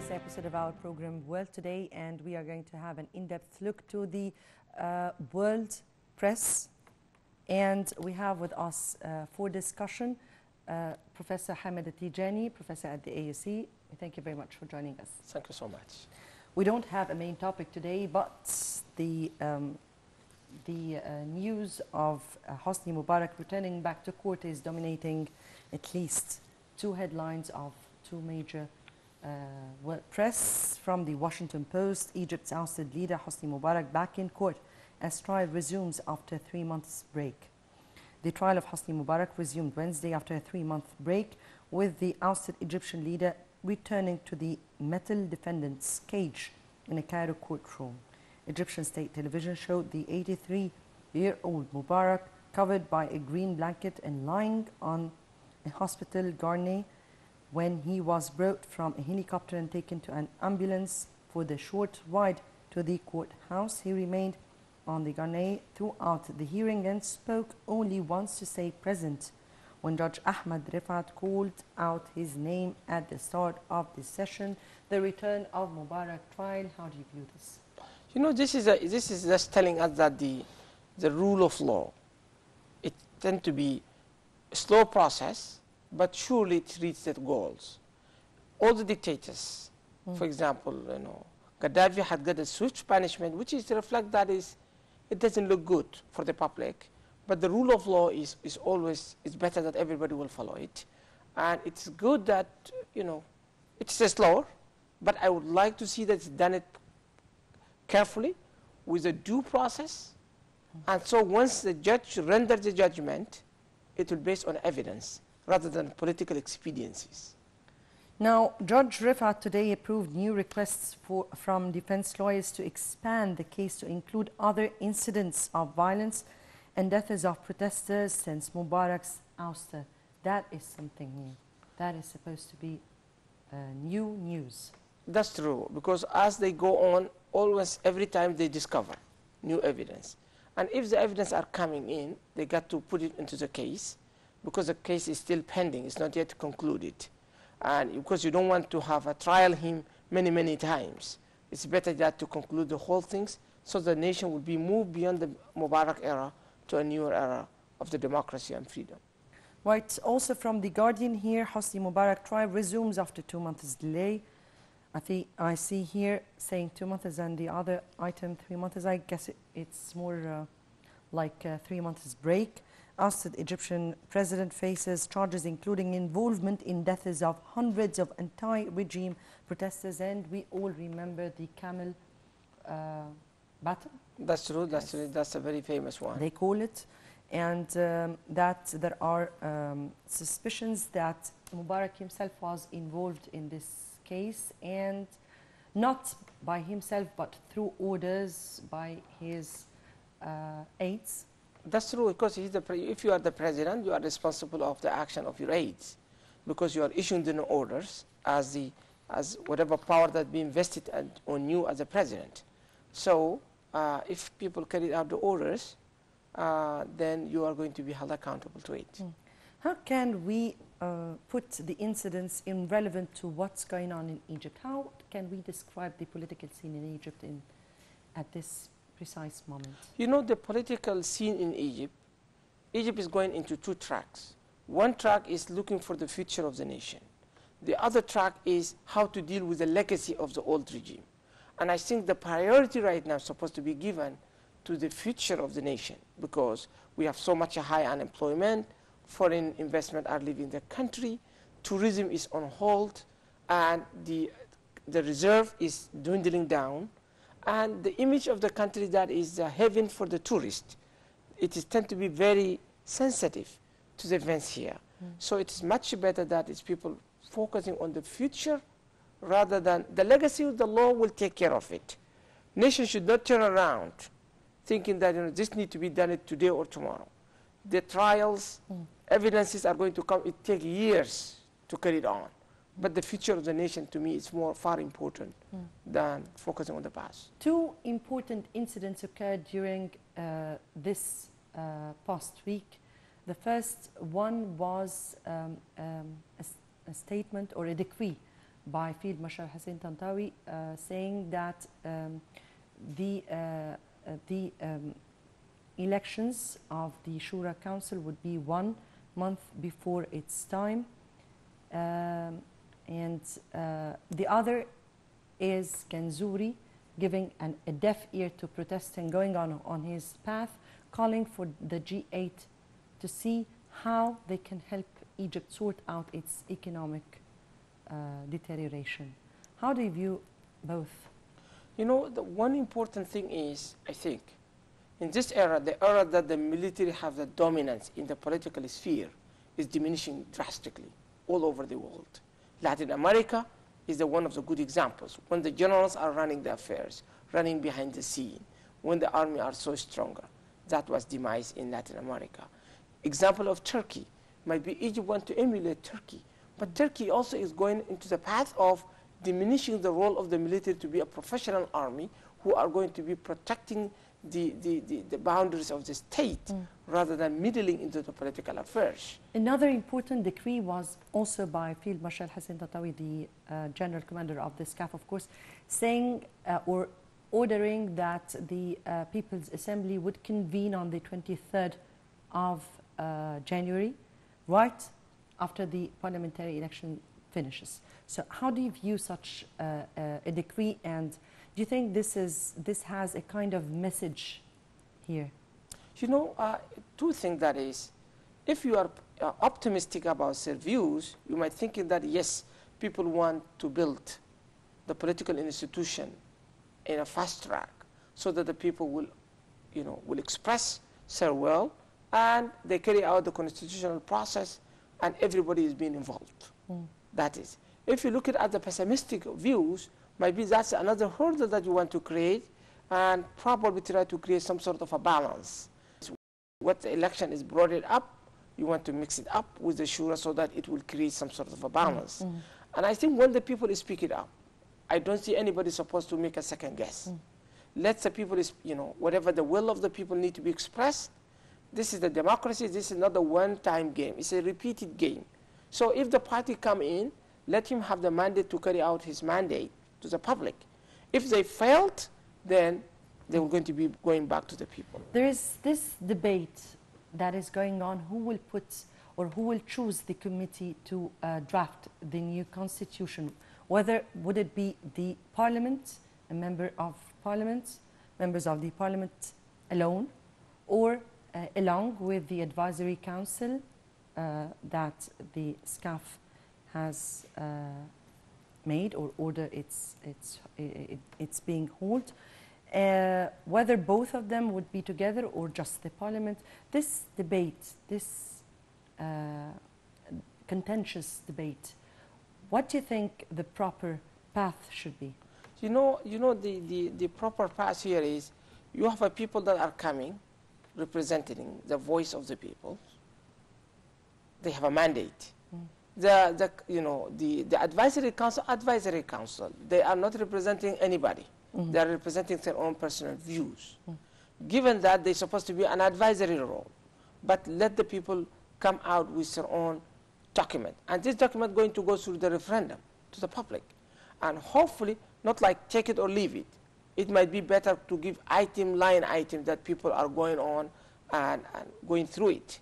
this episode of our program World Today, and we are going to have an in-depth look to the world press. And we have with us for discussion Professor Hamid Eltgani, professor at the AUC. Thank you very much for joining us. Thank you so much. We don't have a main topic today, but the news of Hosni Mubarak returning back to court is dominating at least two headlines of two major press. From the Washington Post, Egypt's ousted leader Hosni Mubarak back in court as trial resumes after a 3 months break. The trial of Hosni Mubarak resumed Wednesday after a 3-month break, with the ousted Egyptian leader returning to the metal defendant's cage in a Cairo courtroom. Egyptian state television showed the 83-year-old Mubarak covered by a green blanket and lying on a hospital gurney when he was brought from a helicopter and taken to an ambulance for the short ride to the courthouse. He remained on the gurney throughout the hearing and spoke only once to stay present when Judge Ahmed Rifat called out his name at the start of the session. The return of Mubarak trial, how do you view this? You know, this is just telling us that the rule of law, it tends to be a slow process, but surely it reaches its goals. All the dictators, for example, Gaddafi had got a swift punishment, which is to reflect that it doesn't look good for the public. But the rule of law is always better that everybody will follow it, and it's good that it's slower. But I would like to see that it's done it carefully, with a due process, and so once the judge renders the judgment, it will be based on evidence rather than political expediencies. Now, Judge Rifat today approved new requests from defense lawyers to expand the case to include other incidents of violence and deaths of protesters since Mubarak's ouster. That is something new. That is supposed to be new news. That's true, because as they go on, always, every time they discover new evidence. And if the evidence are coming in, they got to put it into the case, because the case is still pending, it's not yet concluded. And because you don't want to have a trial him many times, it's better that to conclude the whole things, so the nation will be moved beyond the Mubarak era to a newer era of the democracy and freedom. Right, also from The Guardian here, Hosni Mubarak trial resumes after 2 months delay. I see here saying 2 months and the other item 3 months. I guess it's more like 3 months break. Ousted Egyptian president faces charges including involvement in deaths of hundreds of anti-regime protesters, and we all remember the camel battle. That's true. That's a very famous one. They call it, and that there are suspicions that Mubarak himself was involved in this case, and not by himself but through orders by his aides. That's true, because if you are the president, you are responsible of the action of your aides, because you are issuing the orders as whatever power that be invested on you as a president. So if people carry out the orders, then you are going to be held accountable to it. How can we put the incidents in relevant to what's going on in Egypt? How can we describe the political scene in Egypt at this precise moment? You know, the political scene in Egypt is going into two tracks. One track is looking for the future of the nation. The other track is how to deal with the legacy of the old regime. And I think the priority right now is supposed to be given to the future of the nation, because we have so much high unemployment, foreign investment are leaving the country, tourism is on hold, and the reserve is dwindling down, and the image of the country that is a haven for the tourist, it is tend to be very sensitive to the events here. So it is much better that it's people focusing on the future rather than the legacy of the law will take care of it. Nations should not turn around thinking that this need to be done today or tomorrow. The trials, evidences are going to come. It takes years to carry it on. But the future of the nation, to me, is far important than focusing on the past. Two important incidents occurred during this past week. The first one was a statement or a decree by Field Marshal Hussein Tantawi, saying that the elections of the Shura Council would be 1 month before its time. And the other is Ganzouri giving a deaf ear to protest and going on his path, calling for the G8 to see how they can help Egypt sort out its economic deterioration. How do you view both? You know, the one important thing is, I think, in this era, the era that the military have the dominance in the political sphere is diminishing drastically all over the world. Latin America is one of the good examples. When the generals are running the affairs, running behind the scene, when the army are so stronger, that was demise in Latin America. Example of Turkey might be Egypt want to emulate Turkey, but Turkey also is going into the path of diminishing the role of the military to be a professional army who are going to be protecting the boundaries of the state rather than meddling into the political affairs. Another important decree was also by Field Marshal Hussein Tantawi, the General Commander of the SCAF, of course, saying or ordering that the People's Assembly would convene on the 23rd of January, right after the parliamentary election finishes. So how do you view such a decree, and do you think this has a kind of message here? You know, two things that is, if you are optimistic about their views, you might think that yes, people want to build the political institution in a fast track so that the people will, will express their will and they carry out the constitutional process and everybody is being involved. That is. If you look at the pessimistic views, maybe that's another hurdle that you want to create and probably try to create some sort of a balance. What the election is brought it up, you want to mix it up with the Shura so that it will create some sort of a balance. And I think when the people speak it up, I don't see anybody supposed to make a second guess. Let the people, whatever the will of the people need to be expressed. This is the democracy. This is not a one-time game. It's a repeated game. So if the party come in, let him have the mandate to carry out his mandate to the public. If they failed, then they were going to be going back to the people. There is this debate that is going on, who will put or who will choose the committee to draft the new constitution. Whether would it be the parliament, a member of parliament, members of the parliament alone, or along with the advisory council that the SCAF has made or order it's being held. Whether both of them would be together or just the parliament. This debate, this contentious debate, what do you think the proper path should be? You know, the proper path here is you have a people that are coming, representing the voice of the people. They have a mandate. The advisory council, they are not representing anybody. They are representing their own personal views. Given that they're supposed to be an advisory role, but let the people come out with their own document. And this document going to go through the referendum to the public. And hopefully, not like take it or leave it. It might be better to give line item that people are going on and going through it.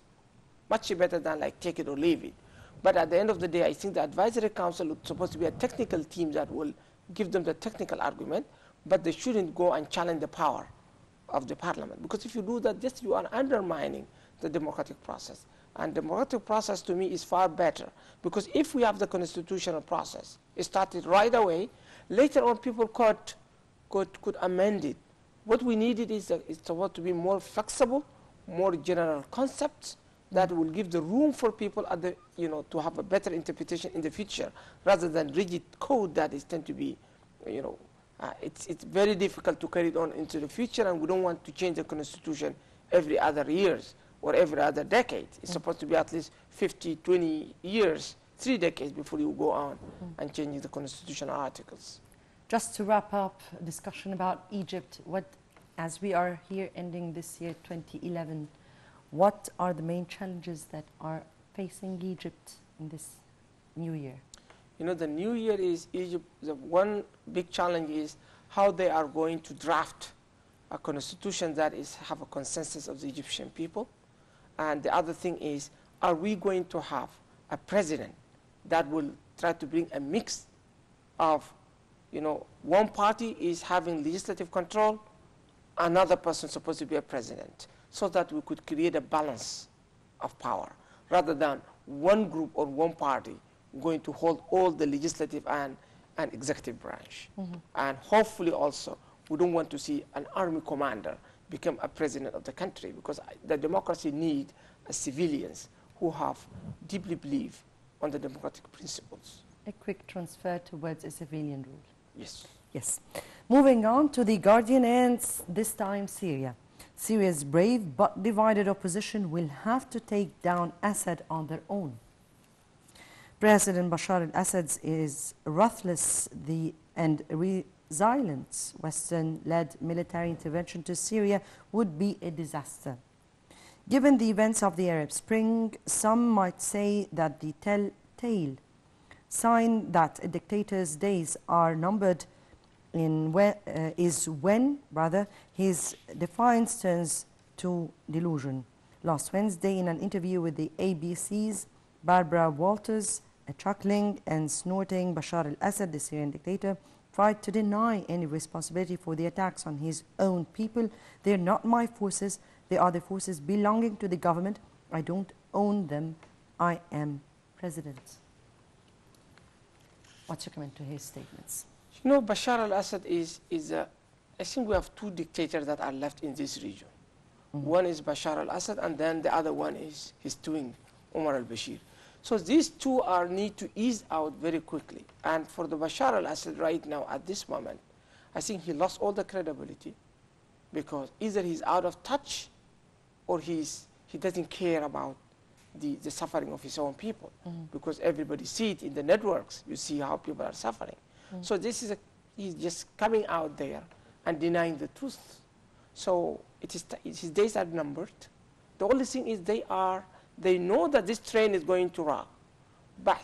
Much better than like take it or leave it. But at the end of the day, I think the advisory council is supposed to be a technical team that will give them the technical argument, but they shouldn't go and challenge the power of the parliament. Because if you do that, just you are undermining the democratic process. And the democratic process to me is far better. Because if we have the constitutional process, it started right away, later on people could amend it. What we needed is supposed to be more flexible, more general concepts that will give the room for people at the, to have a better interpretation in the future, rather than rigid code that is tend to be, it's very difficult to carry it on into the future, and we don't want to change the constitution every other years or every other decade. It's supposed to be at least 50, 20 years, 3 decades before you go on and change the constitutional articles. Just to wrap up a discussion about Egypt, as we are here ending this year, 2011, what are the main challenges that are facing Egypt in this new year? You know, the new year is Egypt, the one big challenge is how they are going to draft a constitution that have a consensus of the Egyptian people. And the other thing is, are we going to have a president that will try to bring a mix of, you know, one party is having legislative control, another person is supposed to be a president, so that we could create a balance of power, rather than one group or one party going to hold all the legislative and executive branch. And hopefully also, we don't want to see an army commander become a president of the country, because the democracy needs civilians who have deeply believe on the democratic principles. A quick transfer towards a civilian rule. Yes. Yes. Moving on to The Guardian, and this time Syria. Syria's brave but divided opposition will have to take down Assad on their own. President Bashar al-Assad is ruthless and resilient. Western-led military intervention to Syria would be a disaster. Given the events of the Arab Spring, some might say that the telltale sign that a dictator's days are numbered is when his defiance turns to delusion. Last Wednesday, in an interview with the ABC's Barbara Walters, a chuckling and snorting Bashar al-Assad, the Syrian dictator, tried to deny any responsibility for the attacks on his own people. They're not my forces. They are the forces belonging to the government. I don't own them. I am president. What's your comment to his statements? You know, Bashar al-Assad I think we have two dictators that are left in this region. One is Bashar al-Assad, and then the other one is his twin, Omar al-Bashir. So these two need to ease out very quickly. And for the Bashar al-Assad right now, at this moment, I think he lost all the credibility, because either he's out of touch or he doesn't care about the suffering of his own people, because everybody see it in the networks. You see how people are suffering. So he's just coming out there and denying the truth. So his days are numbered. The only thing is they know that this train is going to rock, but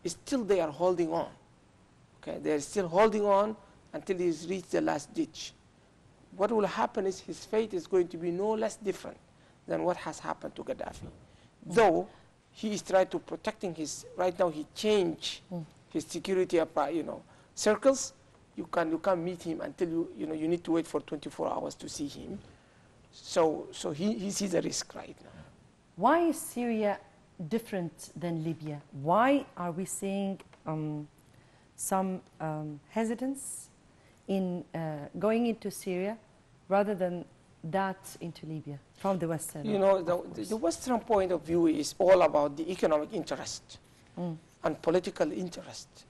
still they are holding on. Okay, they are still holding on until he's reached the last ditch. What will happen is his fate is going to be no less different than what has happened to Gaddafi. Though he is trying to protecting right now he changed his security circles. You can't meet him until you need to wait for 24 hours to see him. So he sees a risk right now. Why is Syria different than Libya? Why are we seeing some hesitance in going into Syria rather than that into Libya from the Western? You know, the Western point of view is all about the economic interest and political interest.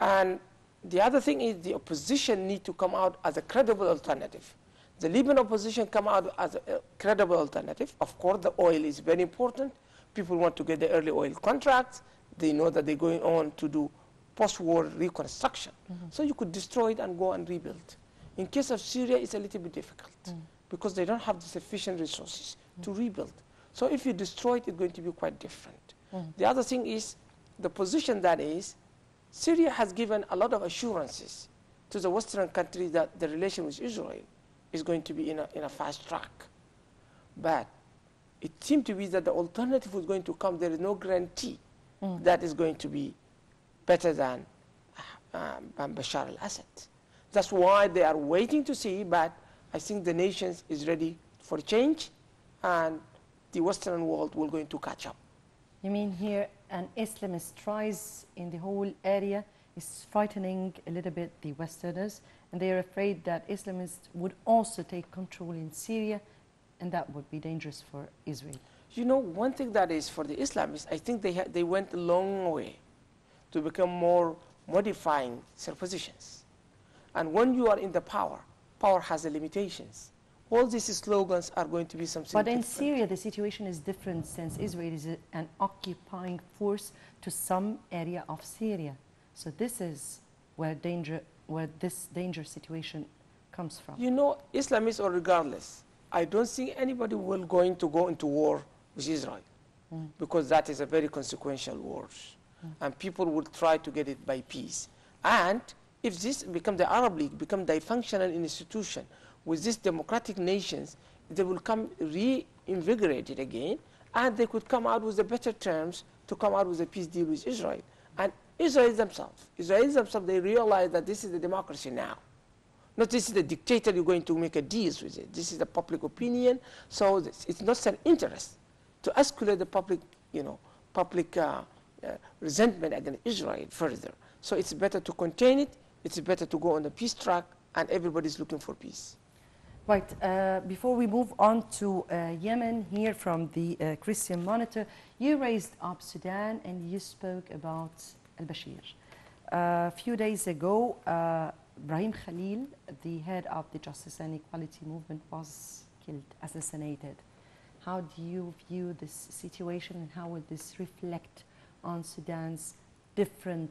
And the other thing is the opposition need to come out as a credible alternative. The Libyan opposition come out as a credible alternative. Of course, the oil is very important. People want to get the early oil contracts. They know that they're going on to do post-war reconstruction. So you could destroy it and go and rebuild. In case of Syria, it's a little bit difficult because they don't have the sufficient resources to rebuild. So if you destroy it, it's going to be quite different. The other thing is the position that is, Syria has given a lot of assurances to the Western countries that the relation with Israel is going to be in a fast track. But it seemed to be that the alternative was going to come. There is no guarantee that is going to be better than Bashar al-Assad. That's why they are waiting to see, but I think the nation is ready for change, and the Western world will going to catch up. You mean here an Islamist rise in the whole area is frightening a little bit the Westerners, and they are afraid that Islamists would also take control in Syria, and that would be dangerous for Israel. You know, one thing that is for the Islamists, I think they went a long way to become more modifying their positions. And when you are in the power has the limitations. All these slogans are going to be something But in different. Syria, the situation is different since Israel is an occupying force to some area of Syria. So this is where this dangerous situation comes from. You know, Islamists or regardless, I don't think anybody going to go into war with Israel because that is a very consequential war. and people will try to get it by peace. And if this become the Arab League, become the functional institution with these democratic nations, they will come reinvigorated again, and they could come out with the better terms to come out with a peace deal with Israel. And Israelis themselves, they realize that this is the democracy now. Not this is the dictator you're going to make a deal with it. This is the public opinion. So it's not their interest to escalate the public, resentment against Israel further. So it's better to contain it. It's better to go on the peace track, and everybody's looking for peace. Right. Before we move on to Yemen, here from the Christian Monitor, you raised up Sudan and you spoke about al-Bashir. A few days ago, Ibrahim Khalil, the head of the Justice and Equality Movement, was killed, assassinated. How do you view this situation, and how will this reflect on Sudan's different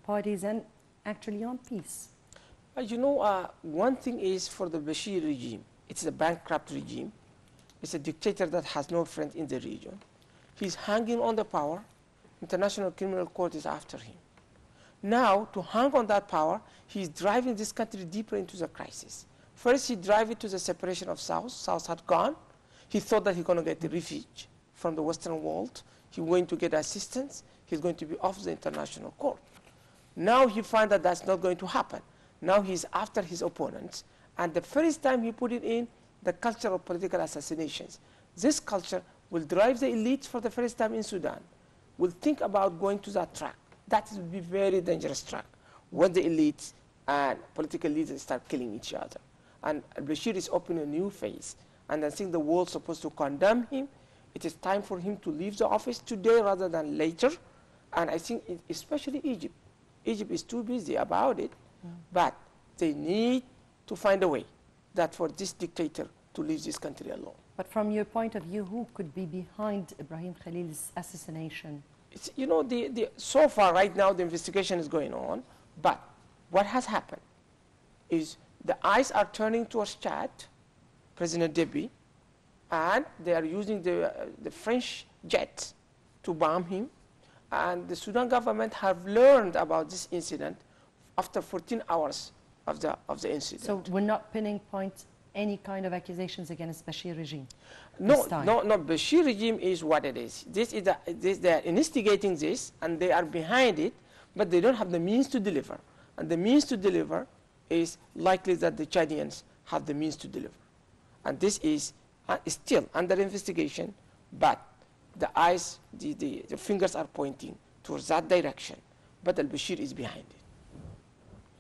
parties and actually on peace? One thing is for the Bashir regime, it's a bankrupt regime. It's a dictator that has no friend in the region. He's hanging on the power. International Criminal Court is after him. Now, to hang on that power, he's driving this country deeper into the crisis. First, he drove it to the separation of South. South had gone. He thought that he's going to get the refuge from the Western world. He's going to get assistance. He's going to be off the international court. Now he finds that that's not going to happen. Now he's after his opponents. And the first time he put it in, the culture of political assassinations. This culture will drive the elites for the first time in Sudan, will think about going to that track. That will be very dangerous track when the elites and political leaders start killing each other. And Bashir is opening a new phase. And I think the world's supposed to condemn him. It is time for him to leave the office today rather than later. And I think especially Egypt. Egypt is too busy about it, but they need to find a way that for this dictator to leave this country alone. But from your point of view, who could be behind Ibrahim Khalil's assassination? It's, so far right now the investigation is going on, but what has happened is the eyes are turning towards Chad, President Deby, and they are using the French jets to bomb him. And the Sudan government have learned about this incident after 14 hours of the incident. So we're not pinning point any kind of accusations against Bashir regime? No, Bashir regime is what it is. They are instigating this, and they are behind it, but they don't have the means to deliver. And the means to deliver is likely that the Chadians have the means to deliver. And this is still under investigation, but the eyes, the fingers are pointing towards that direction, but al-Bashir is behind it.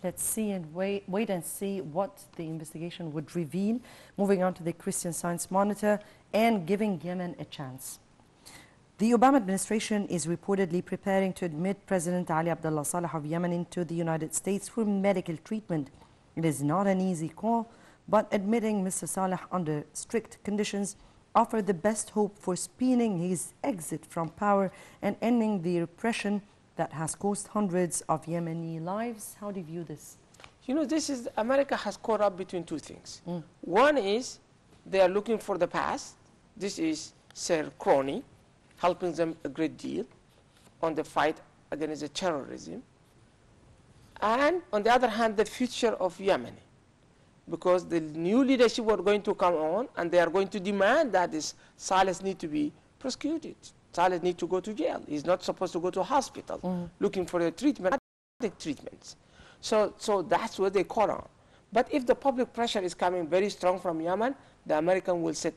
Let's see and wait and see what the investigation would reveal. Moving on to the Christian Science Monitor and giving Yemen a chance. The Obama administration is reportedly preparing to admit President Ali Abdullah Saleh of Yemen into the United States for medical treatment. It is not an easy call, but admitting Mr. Saleh under strict conditions offer the best hope for speeding his exit from power and ending the repression that has cost hundreds of Yemeni lives. How do you view this? This is, America has caught up between two things. One is they are looking for the past. This is their crony, helping them a great deal on the fight against the terrorism. And on the other hand, the future of Yemen. Because the new leadership are going to come on, and they are going to demand that this Saleh need to be prosecuted. Saleh need to go to jail. He's not supposed to go to a hospital looking for a treatment, treatments. So that's what they call on. But if the public pressure is coming very strong from Yemen, the American will say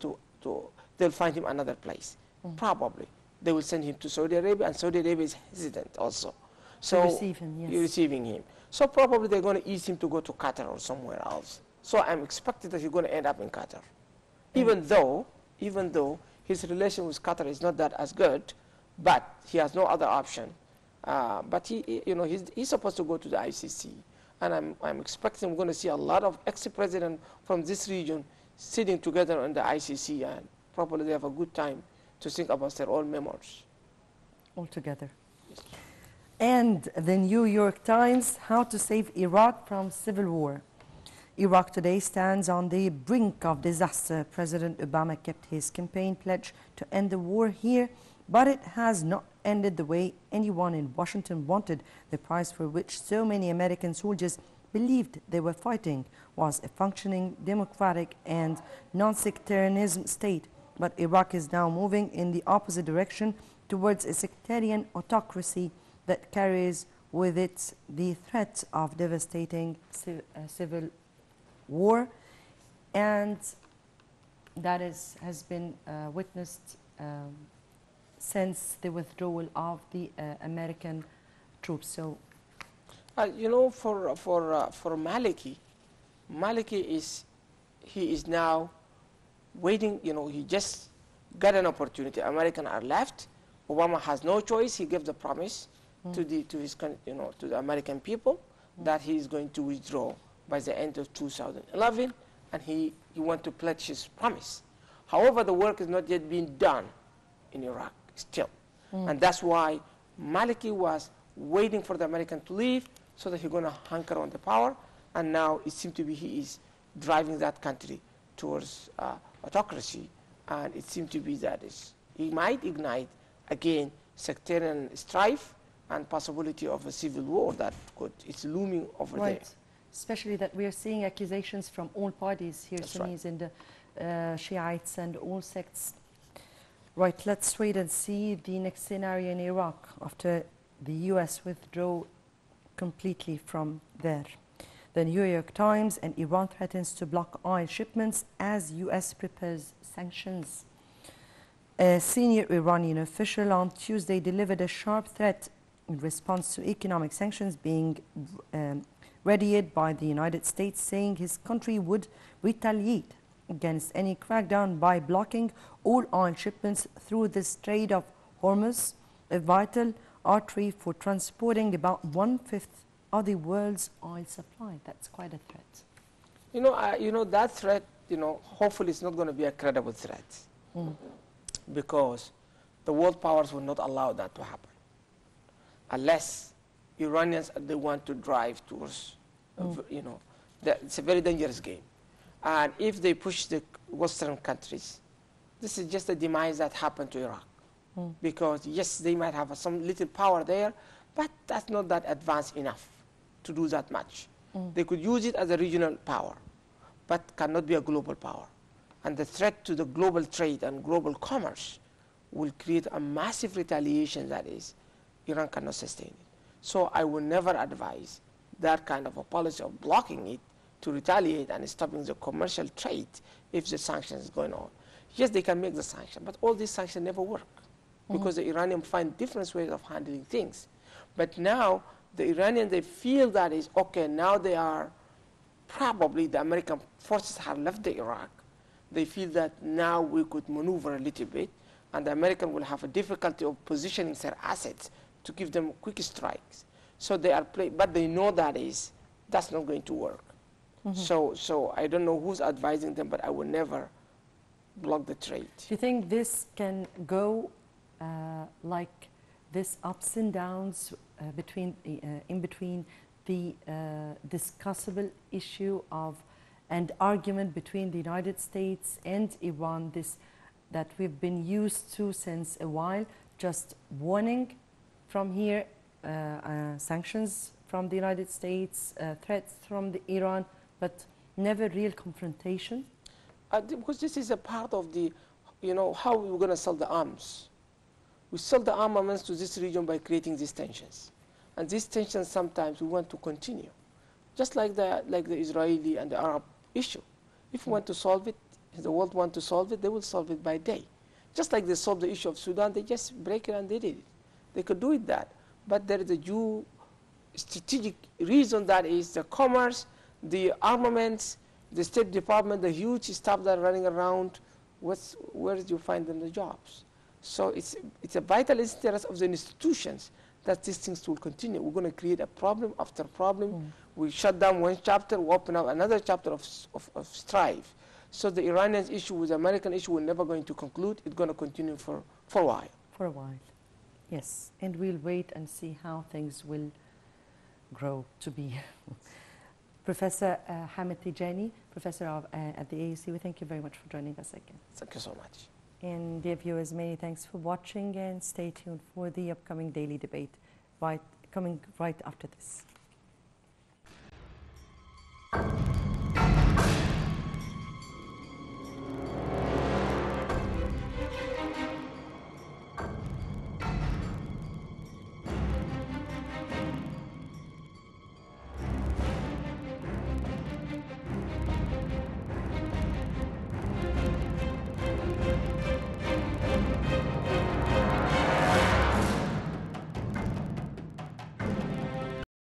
they'll find him another place. Probably. They will send him to Saudi Arabia, and Saudi Arabia is hesitant also. So receive him, yes. Receiving him. So probably they're going to ease him to go to Qatar or somewhere else. So I'm expecting that he's going to end up in Qatar. Even though his relation with Qatar is not that as good, but he has no other option. But he's supposed to go to the ICC. And I'm expecting we're going to see a lot of ex-presidents from this region sitting together on the ICC, and probably they have a good time to think about their own memoirs. All together. Yes. And the New York Times, how to save Iraq from civil war. Iraq today stands on the brink of disaster. President Obama kept his campaign pledge to end the war here, But it has not ended the way anyone in Washington wanted. The price for which so many American soldiers believed they were fighting was a functioning, democratic, and non-sectarianism state. But Iraq is now moving in the opposite direction towards a sectarian autocracy that carries with it the threat of devastating civil war, and that has been witnessed since the withdrawal of the American troops. So, you know, for Maliki, he is now waiting. You know, he just got an opportunity. Americans are left. Obama has no choice. He gave the promise to the American people that he is going to withdraw by the end of 2011, and he wants to pledge his promise. However, the work is not yet being done in Iraq still, and that's why Maliki was waiting for the American to leave so that he's going to hunker on the power, and now it seems to be he is driving that country towards autocracy, and it seems to be that he might ignite again sectarian strife and possibility of a civil war that it's looming over there. Especially that we are seeing accusations from all parties here, Sunnis and Shiites and all sects. Right, let's wait and see the next scenario in Iraq after the U.S. withdraw completely from there. The New York Times: and Iran threatens to block oil shipments as U.S. prepares sanctions. A senior Iranian official on Tuesday delivered a sharp threat in response to economic sanctions being readied by the United States, saying his country would retaliate against any crackdown by blocking all oil shipments through the Strait of Hormuz, a vital artery for transporting about 1/5 of the world's oil supply. That's quite a threat. You know that threat. Hopefully it's not going to be a credible threat, because the world powers will not allow that to happen, unless Iranians they want to drive towards. It's a very dangerous game. And if they push the Western countries, this is just the demise that happened to Iraq. Because yes, they might have some little power there, but that's not that advanced enough to do that much. They could use it as a regional power, but cannot be a global power. And the threat to the global trade and global commerce will create a massive retaliation that is, Iran cannot sustain it. So I will never advise that kind of a policy of blocking it to retaliate and stopping the commercial trade if the sanctions is going on. Yes, they can make the sanction, but all these sanctions never work because the Iranians find different ways of handling things. But now the Iranians, they feel that is, okay, now they are, probably the American forces have left the Iraq. They feel that now we could maneuver a little bit, and the American will have a difficulty of positioning their assets to give them quick strikes. So they are but they know that's not going to work. So I don't know who's advising them, but I will never block the trade. Do you think this can go like this ups and downs in between the discussable issue of and argument between the United States and Iran, that we've been used to since a while, just warning from here, sanctions from the United States, threats from Iran, but never real confrontation? Because this is a part of the, how we're going to sell the arms. We sell the armaments to this region by creating these tensions. And these tensions sometimes we want to continue. Just like the Israeli and the Arab issue. If we want to solve it, if the world want to solve it, they will solve it by day. Just like they solved the issue of Sudan, they just break it and they did it. They could do it that. But there is a due strategic reason, that is the commerce, the armaments, the State Department, the huge staff that are running around. Where do you find them the jobs? So it's a vital interest of the institutions that these things will continue. We're going to create a problem after problem. We shut down one chapter, we open up another chapter of strife. So the Iranian issue with the American issue will never going to conclude. It's going to continue for a while. For a while, yes. And we'll wait and see how things will grow to be. Professor Hamid Eltgani, Professor at the AUC, we thank you very much for joining us again. Thank you so much. And dear viewers, many thanks for watching, and stay tuned for the upcoming daily debate coming right after this.